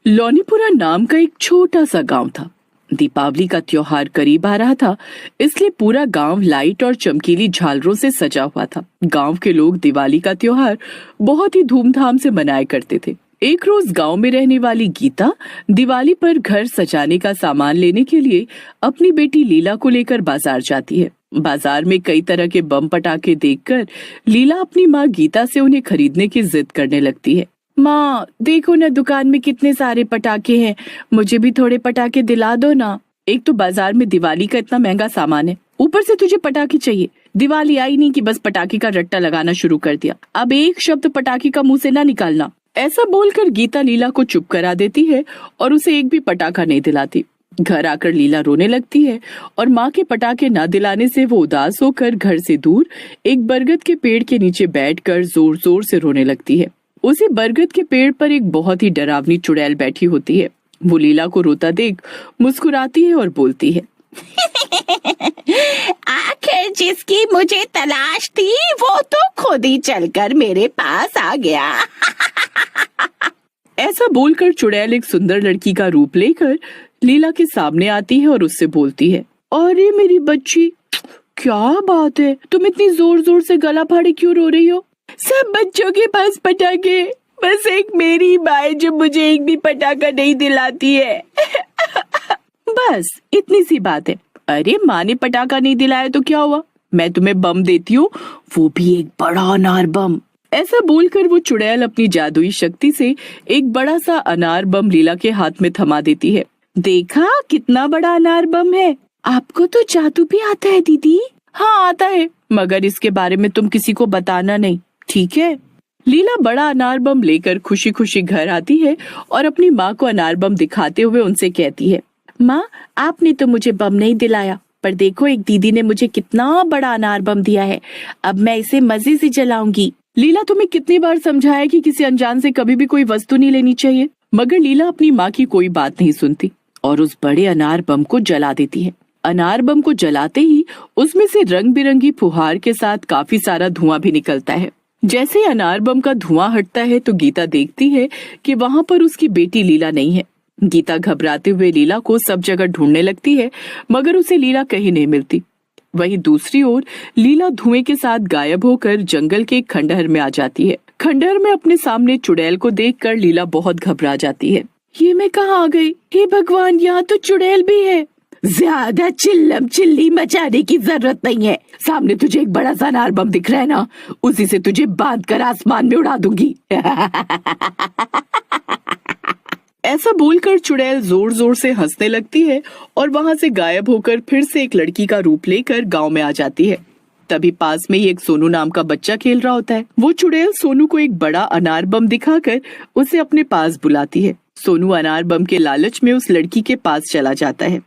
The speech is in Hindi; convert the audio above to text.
लौनीपुरा नाम का एक छोटा सा गांव था। दीपावली का त्योहार करीब आ रहा था, इसलिए पूरा गांव लाइट और चमकीली झालरों से सजा हुआ था। गांव के लोग दिवाली का त्योहार बहुत ही धूमधाम से मनाया करते थे। एक रोज गांव में रहने वाली गीता दिवाली पर घर सजाने का सामान लेने के लिए अपनी बेटी लीला को लेकर बाजार जाती है। बाजार में कई तरह के बम पटाखे देखकर लीला अपनी माँ गीता से उन्हें खरीदने की जिद करने लगती है। माँ देखो ना, दुकान में कितने सारे पटाखे हैं, मुझे भी थोड़े पटाखे दिला दो ना। एक तो बाजार में दिवाली का इतना महंगा सामान है, ऊपर से तुझे पटाखे चाहिए। दिवाली आई नहीं कि बस पटाखे का रट्टा लगाना शुरू कर दिया। अब एक शब्द पटाखे का मुंह से ना निकालना। ऐसा बोलकर गीता लीला को चुप करा देती है और उसे एक भी पटाखा नहीं दिलाती। घर आकर लीला रोने लगती है और माँ के पटाखे न दिलाने से वो उदास होकर घर से दूर एक बरगद के पेड़ के नीचे बैठकर जोर जोर से रोने लगती है। उसी बरगद के पेड़ पर एक बहुत ही डरावनी चुड़ैल बैठी होती है। वो लीला को रोता देख मुस्कुराती है और बोलती है, आखिर जिसकी मुझे तलाश थी वो तो खुद ही चलकर मेरे पास आ गया। ऐसा बोलकर चुड़ैल एक सुंदर लड़की का रूप लेकर लीला के सामने आती है और उससे बोलती है, अरे मेरी बच्ची, क्या बात है, तुम इतनी जोर जोर से गला फाड़े क्यों रो रही हो? सब बच्चों के पास पटाखे, बस एक मेरी माँ है जो मुझे एक भी पटाखा नहीं दिलाती है। बस इतनी सी बात है। अरे माँ ने पटाखा नहीं दिलाया तो क्या हुआ, मैं तुम्हें बम देती हूँ, वो भी एक बड़ा अनार बम। ऐसा बोलकर वो चुड़ैल अपनी जादुई शक्ति से एक बड़ा सा अनार बम लीला के हाथ में थमा देती है। देखा कितना बड़ा अनार बम है। आपको तो जादू भी आता है दीदी? हाँ आता है, मगर इसके बारे में तुम किसी को बताना नहीं, ठीक है? लीला बड़ा अनार बम लेकर खुशी खुशी घर आती है और अपनी माँ को अनार बम दिखाते हुए उनसे कहती है, माँ आपने तो मुझे बम नहीं दिलाया, पर देखो एक दीदी ने मुझे कितना बड़ा अनार बम दिया है, अब मैं इसे मजे से जलाऊंगी। लीला तुम्हें कितनी बार समझाया कि किसी अनजान से कभी भी कोई वस्तु नहीं लेनी चाहिए, मगर लीला अपनी माँ की कोई बात नहीं सुनती और उस बड़े अनार बम को जला देती है। अनार बम को जलाते ही उसमें से रंग बिरंगी फुहार के साथ काफी सारा धुआं भी निकलता है। जैसे अनार बम का धुआं हटता है तो गीता देखती है कि वहाँ पर उसकी बेटी लीला नहीं है। गीता घबराते हुए लीला को सब जगह ढूंढने लगती है, मगर उसे लीला कहीं नहीं मिलती। वहीं दूसरी ओर लीला धुएं के साथ गायब होकर जंगल के खंडहर में आ जाती है। खंडहर में अपने सामने चुड़ैल को देखकर लीला बहुत घबरा जाती है। ये मैं कहाँ आ गई? हे भगवान, यहाँ तो चुड़ैल भी है। ज्यादा चिल्लम चिल्ली मचाने की जरूरत नहीं है, सामने तुझे एक बड़ा सा अनार बम दिख रहा है ना, उसी से तुझे बांध कर आसमान में उड़ा दूंगी। ऐसा बोलकर चुड़ैल जोर जोर से हंसने लगती है और वहां से गायब होकर फिर से एक लड़की का रूप लेकर गांव में आ जाती है। तभी पास में ही एक सोनू नाम का बच्चा खेल रहा होता है। वो चुड़ैल सोनू को एक बड़ा अनार बम दिखाकर उसे अपने पास बुलाती है। सोनू अनार बम के लालच में उस लड़की के पास चला जाता है।